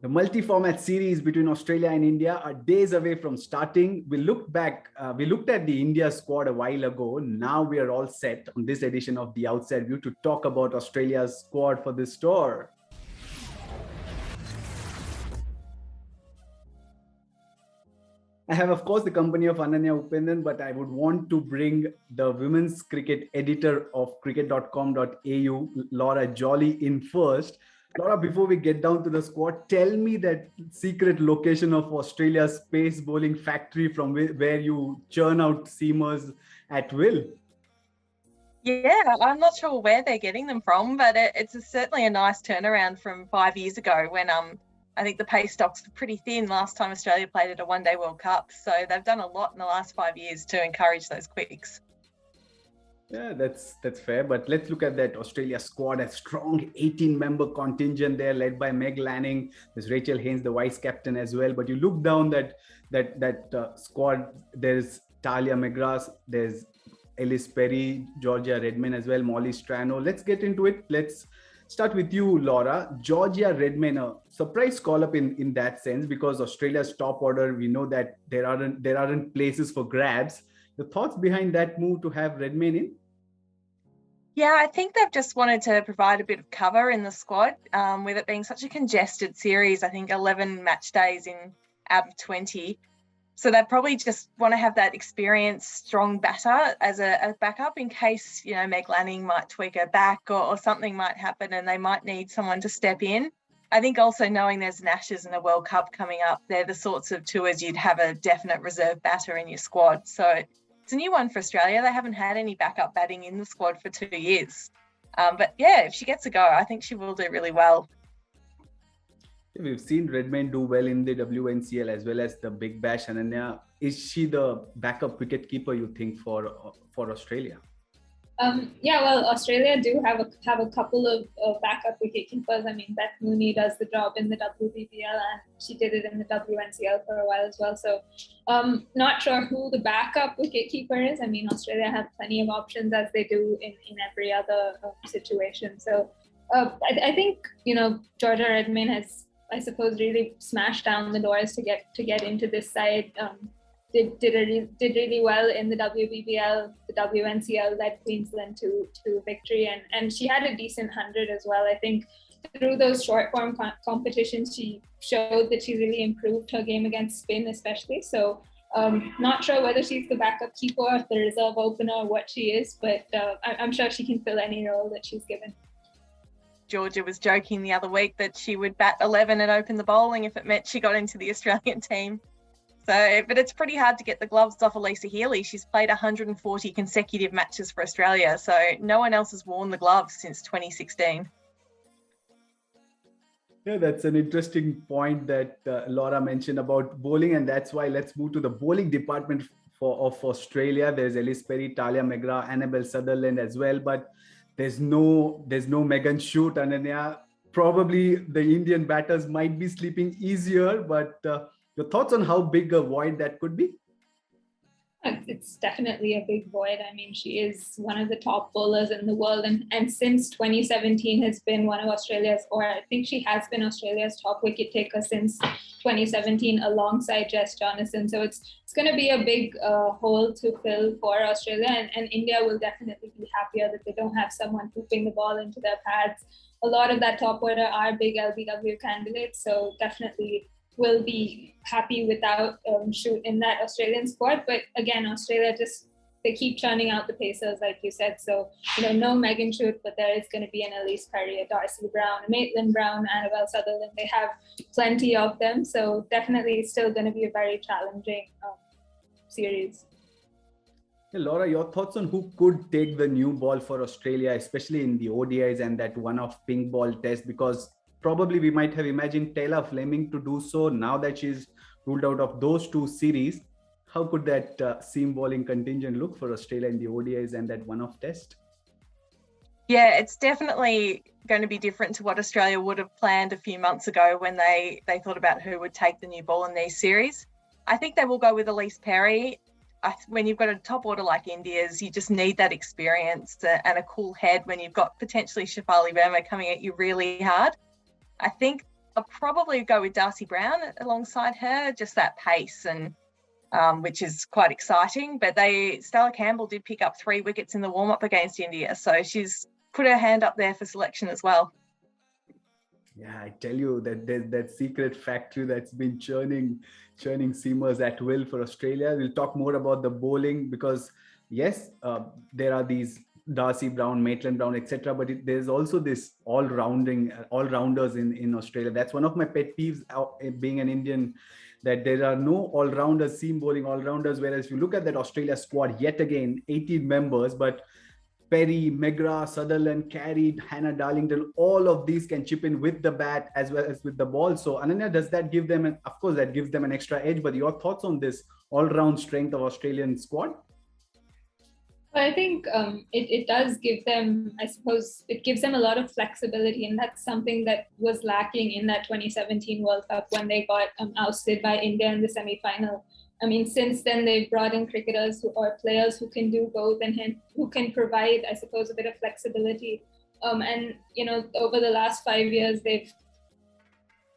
The multi-format series between Australia and India are days away from starting. We looked at the India squad a while ago. Now we are all set on this edition of The Outside View to talk about Australia's squad for this tour. I have, of course, the company of Ananya Upendran, but I would want to bring the women's cricket editor of cricket.com.au, Laura Jolly, in first. Laura, before we get down to the squad, tell me that secret location of Australia's pace bowling factory from where you churn out seamers at will. Yeah, I'm not sure where they're getting them from, but it's certainly a nice turnaround from 5 years ago when I think the pace stocks were pretty thin last time Australia played at a one-day World Cup. So they've done a lot in the last 5 years to encourage those quicks. Yeah, that's fair. But let's look at that Australia squad. A strong 18-member contingent there, led by Meg Lanning. There's Rachel Haynes, the vice captain as well. But you look down that squad. There's Talia McGrath. There's Ellis Perry, Georgia Redmayne as well. Molly Strano. Let's get into it. Let's start with you, Laura. Georgia Redmayne, a surprise call-up in that sense, because Australia's top order, we know that there aren't places for grabs. The thoughts behind that move to have Redmayne in? Yeah, I think they've just wanted to provide a bit of cover in the squad with it being such a congested series. I think 11 match days out of 20. So they probably just want to have that experienced, strong batter as a backup in case, Meg Lanning might tweak her back or something might happen and they might need someone to step in. I think also knowing there's an Ashes and a World Cup coming up, they're the sorts of tours you'd have a definite reserve batter in your squad. So it's a new one for Australia. They haven't had any backup batting in the squad for 2 years. But yeah, if she gets a go, I think she will do really well. We've seen Redmayne do well in the WNCL as well as the Big Bash. Ananya, is she the backup wicket keeper, you think, for Australia? Yeah, well, Australia do have a couple of backup wicketkeepers. I mean, Beth Mooney does the job in the WBBL and she did it in the WNCL for a while as well. So not sure who the backup wicketkeeper is. I mean, Australia have plenty of options as they do in every other situation. So I think, Georgia Redmayne has, I suppose, really smashed down the doors to get into this side. Did really well in the WBBL, the WNCL led Queensland to victory, and she had a decent 100 as well. I think through those short form competitions, she showed that she really improved her game against spin, especially. So not sure whether she's the backup keeper or the reserve opener or what she is, but I'm sure she can fill any role that she's given. Georgia was joking the other week that she would bat 11 and open the bowling if it meant she got into the Australian team. So, but it's pretty hard to get the gloves off Elisa Healy. She's played 140 consecutive matches for Australia, so no one else has worn the gloves since 2016. Yeah, that's an interesting point that Laura mentioned about bowling, and that's why let's move to the bowling department of Australia. There's Ellis Perry, Talia McGrath, Annabelle Sutherland as well, but there's no Megan Schutt, Ananya. Probably the Indian batters might be sleeping easier, but your thoughts on how big a void that could be? It's definitely a big void. I mean, she is one of the top bowlers in the world, and since 2017 has been one of Australia's, or I think she has been Australia's top wicket taker since 2017 alongside Jess Jonassen. So it's going to be a big hole to fill for Australia, and India will definitely be happier that they don't have someone pooping the ball into their pads. A lot of that top order are big LBW candidates, so definitely will be happy without Schutt in that Australian squad. But again, Australia they keep churning out the pacers, like you said. So, no Megan Schutt, but there is going to be an Elise Perry, a Darcy Brown, a Maitland Brown, Annabelle Sutherland. They have plenty of them. So definitely it's still going to be a very challenging series. Hey, Laura, your thoughts on who could take the new ball for Australia, especially in the ODIs and that one-off pink ball test, because probably we might have imagined Tayla Vlaeminck to do so. Now that she's ruled out of those two series, how could that seam bowling contingent look for Australia in the ODIs and that one-off test? Yeah, it's definitely going to be different to what Australia would have planned a few months ago when they thought about who would take the new ball in these series. I think they will go with Elise Perry. When you've got a top order like India's, you just need that experience and a cool head when you've got potentially Shafali Verma coming at you really hard. I think I'll probably go with Darcy Brown alongside her, just that pace, and which is quite exciting. But Stella Campbell did pick up 3 wickets in the warm-up against India, so she's put her hand up there for selection as well. Yeah, I tell you that there's that secret factory that's been churning seamers at will for Australia. We'll talk more about the bowling because yes, there are these Darcy Brown, Maitland Brown, etc. But there's also this all-rounders in Australia. That's one of my pet peeves being an Indian, that there are no all-rounders, seam bowling all-rounders. Whereas if you look at that Australia squad, yet again, 18 members, but Perry, McGrath, Sutherland, Carey, Hannah Darlington, all of these can chip in with the bat as well as with the ball. So Ananya, does that give them, of course, that gives them an extra edge, but your thoughts on this all-round strength of Australian squad? Well, I think it does give them, I suppose, it gives them a lot of flexibility. And that's something that was lacking in that 2017 World Cup when they got ousted by India in the semi-final. I mean, since then, they've brought in cricketers or players who can do both and who can provide, I suppose, a bit of flexibility. And, you know, over the last 5 years, they've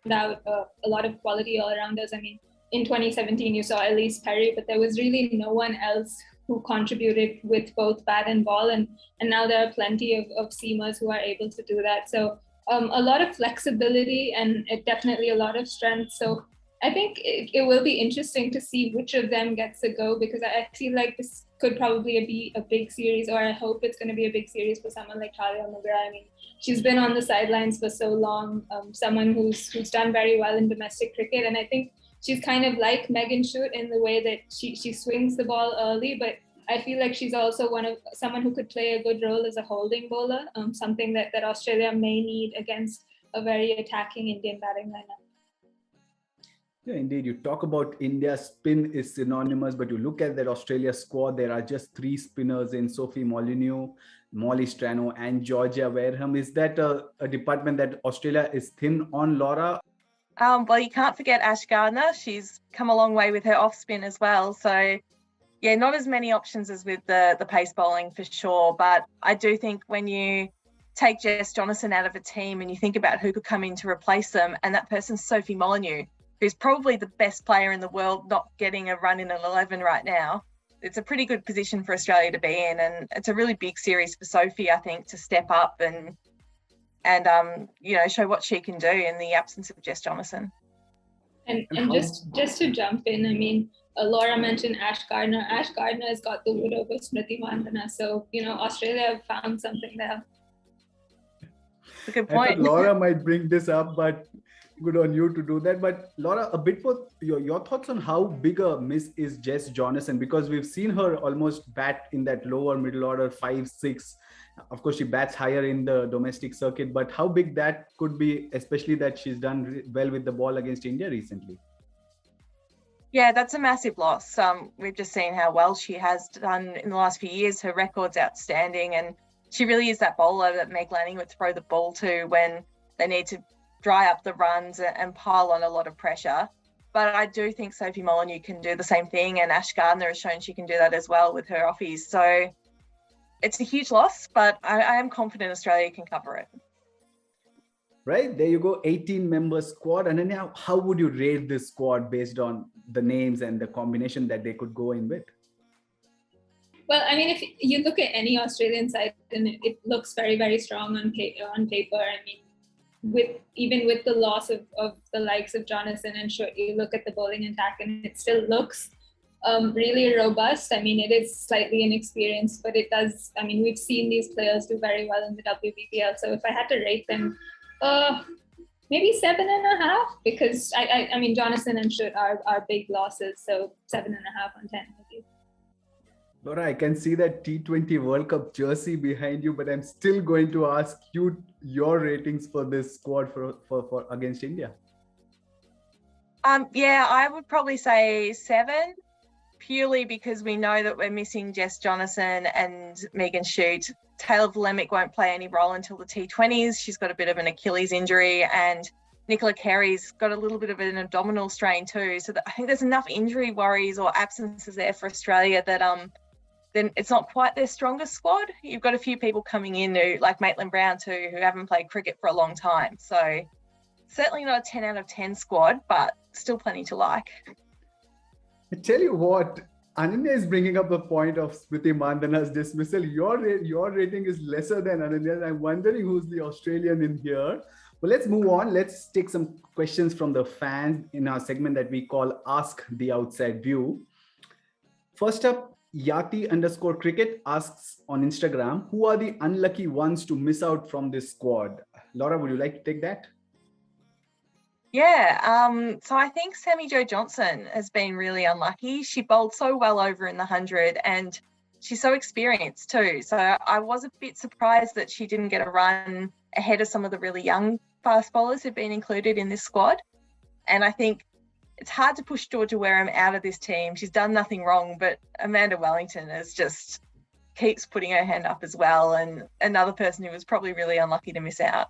found out a lot of quality all-rounders. I mean, in 2017, you saw Elise Perry, but there was really no one else who contributed with both bat and ball. And now there are plenty of seamers who are able to do that. So a lot of flexibility and definitely a lot of strength. So I think it will be interesting to see which of them gets a go, because I feel like this could probably be a big series, or I hope it's going to be a big series for someone like Tayla Vlaeminck. I mean, she's been on the sidelines for so long, someone who's done very well in domestic cricket. And I think she's kind of like Megan Schutt in the way that she swings the ball early, but I feel like she's also someone who could play a good role as a holding bowler, something that Australia may need against a very attacking Indian batting lineup. Yeah, indeed. You talk about India, spin is synonymous, but you look at that Australia squad, there are just 3 spinners in Sophie Molyneux, Molly Strano, and Georgia Wareham. Is that a department that Australia is thin on, Laura? Well, you can't forget Ash Gardner. She's come a long way with her off spin as well. So, yeah, not as many options as with the pace bowling for sure. But I do think when you take Jess Jonassen out of a team and you think about who could come in to replace them, and that person's Sophie Molyneux, who's probably the best player in the world, not getting a run in an 11 right now. It's a pretty good position for Australia to be in, and it's a really big series for Sophie, I think, to step up and you know, show what she can do in the absence of Jess Jonassen. And just to jump in, I mean, Laura mentioned Ash Gardner. Ash Gardner has got the wood over Smriti Mandhana, so you know, Australia have found something there. That's a good point. Laura might bring this up, but good on you to do that. But Laura, a bit for your thoughts on how big a miss is Jess Jonassen, because we've seen her almost bat in that lower middle order 5-6. Of course, she bats higher in the domestic circuit, but how big that could be, especially that she's done well with the ball against India recently. Yeah, that's a massive loss. We've just seen how well she has done in the last few years. Her record's outstanding, and she really is that bowler that Meg Lanning would throw the ball to when they need to dry up the runs and pile on a lot of pressure. But I do think Sophie Molyneux can do the same thing, and Ash Gardner has shown she can do that as well with her offies. So it's a huge loss, but I am confident Australia can cover it. Right, there you go, 18-member squad. And then how would you rate this squad based on the names and the combination that they could go in with? Well, I mean, if you look at any Australian side, and it looks very, very strong on paper. I mean, even with the loss of the likes of Jonassen and Schutt, you look at the bowling attack and it still looks really robust. I mean, it is slightly inexperienced, but it does. I mean, we've seen these players do very well in the WBPL. So if I had to rate them, maybe 7.5, because I mean, Jonassen and Schutt are big losses. So 7.5 on 10 maybe. Laura, I can see that T20 World Cup jersey behind you, but I'm still going to ask you your ratings for this squad for against India. Yeah, I would probably say 7, purely because we know that we're missing Jess Jonassen and Megan Schutt. Tayla Vlaeminck won't play any role until the T20s. She's got a bit of an Achilles injury, and Nicola Carey's got a little bit of an abdominal strain too. So I think there's enough injury worries or absences there for Australia that then it's not quite their strongest squad. You've got a few people coming in who, like Maitland Brown too, who haven't played cricket for a long time. So Certainly not a 10 out of 10 squad, but still plenty to like. I tell you what, Ananya is bringing up the point of Smriti Mandhana's dismissal. Your rating is lesser than Ananya's. I'm wondering who's the Australian in here. Well, let's move on. Let's take some questions from the fans in our segment that we call Ask the Outside View. First up, Yati_cricket asks on Instagram, who are the unlucky ones to miss out from this squad? Laura, would you like to take that? Yeah, so I think Sammy Jo Johnson has been really unlucky. She bowled so well over in the 100 and she's so experienced too. So I was a bit surprised that she didn't get a run ahead of some of the really young fast bowlers who've been included in this squad. And I think it's hard to push Georgia Wareham out of this team. She's done nothing wrong, but Amanda Wellington is just keeps putting her hand up as well. And another person who was probably really unlucky to miss out.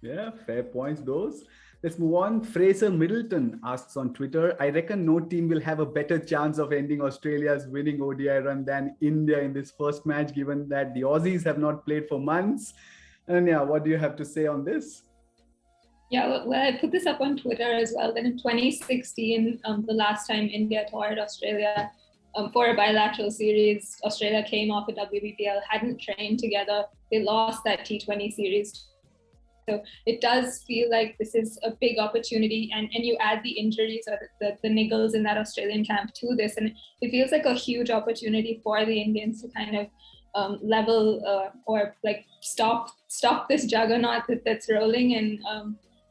Yeah, fair points, those. Let's move on. Fraser Middleton asks on Twitter, I reckon no team will have a better chance of ending Australia's winning ODI run than India in this first match, given that the Aussies have not played for months. And yeah, what do you have to say on this? Yeah, well, I put this up on Twitter as well. Then in 2016, the last time India toured Australia for a bilateral series, Australia came off a WBPL, hadn't trained together. They lost that T20 series. So it does feel like this is a big opportunity, and you add the injuries or the niggles in that Australian camp to this, and it feels like a huge opportunity for the Indians to kind of level or like stop this juggernaut that's rolling. And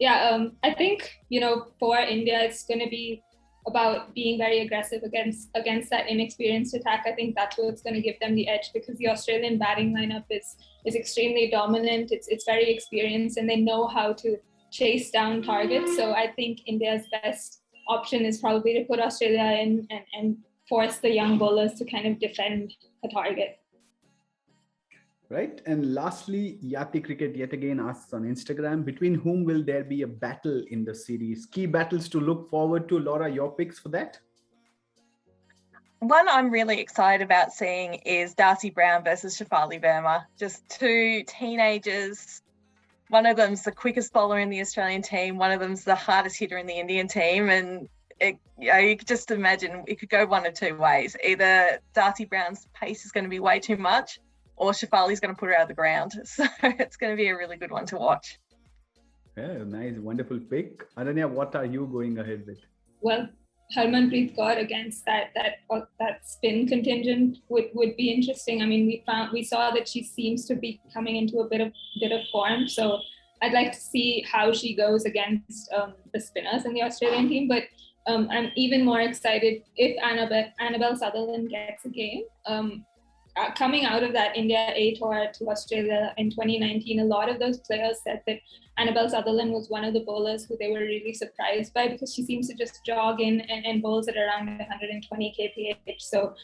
I think, you know, for India, it's going to be about being very aggressive against that inexperienced attack. I think that's what's going to give them the edge, because the Australian batting lineup is extremely dominant. It's very experienced, and they know how to chase down targets. So I think India's best option is probably to put Australia in and force the young bowlers to kind of defend a target. Right. And lastly, Yati Cricket yet again asks on Instagram, between whom will there be a battle in the series? Key battles to look forward to. Laura, your picks for that? One I'm really excited about seeing is Darcy Brown versus Shafali Verma. Just two teenagers. One of them's the quickest bowler in the Australian team. One of them's the hardest hitter in the Indian team. And you could just imagine it could go one of two ways. Either Darcy Brown's pace is going to be way too much, or Shafali's going to put her out of the ground. So it's going to be a really good one to watch. Yeah, nice, wonderful pick. Ananya, what are you going ahead with? Well, Harmanpreet Kaur against that spin contingent would be interesting. I mean, we saw that she seems to be coming into a bit of form. So I'd like to see how she goes against the spinners in the Australian team. But I'm even more excited if Annabelle Sutherland gets a game. Coming out of that India A tour to Australia in 2019, a lot of those players said that Annabelle Sutherland was one of the bowlers who they were really surprised by, because she seems to just jog in and bowls at around 120 kph. So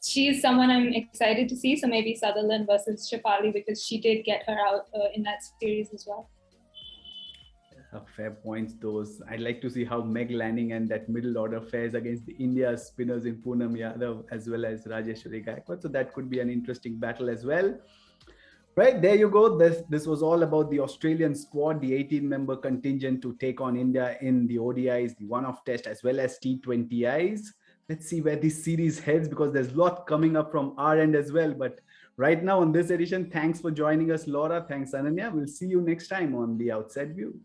she's someone I'm excited to see. So maybe Sutherland versus Shafali, because she did get her out in that series as well. Fair points, those. I'd like to see how Meg Lanning and that middle order fares against the India spinners in Poonam Yadav as well as Rajeshwari Gaikwad. So that could be an interesting battle as well. Right, there you go. This was all about the Australian squad, the 18-member contingent to take on India in the ODIs, the one-off test as well as T20Is. Let's see where this series heads, because there's a lot coming up from our end as well. But right now on this edition, thanks for joining us, Laura. Thanks, Ananya. We'll see you next time on The Outside View.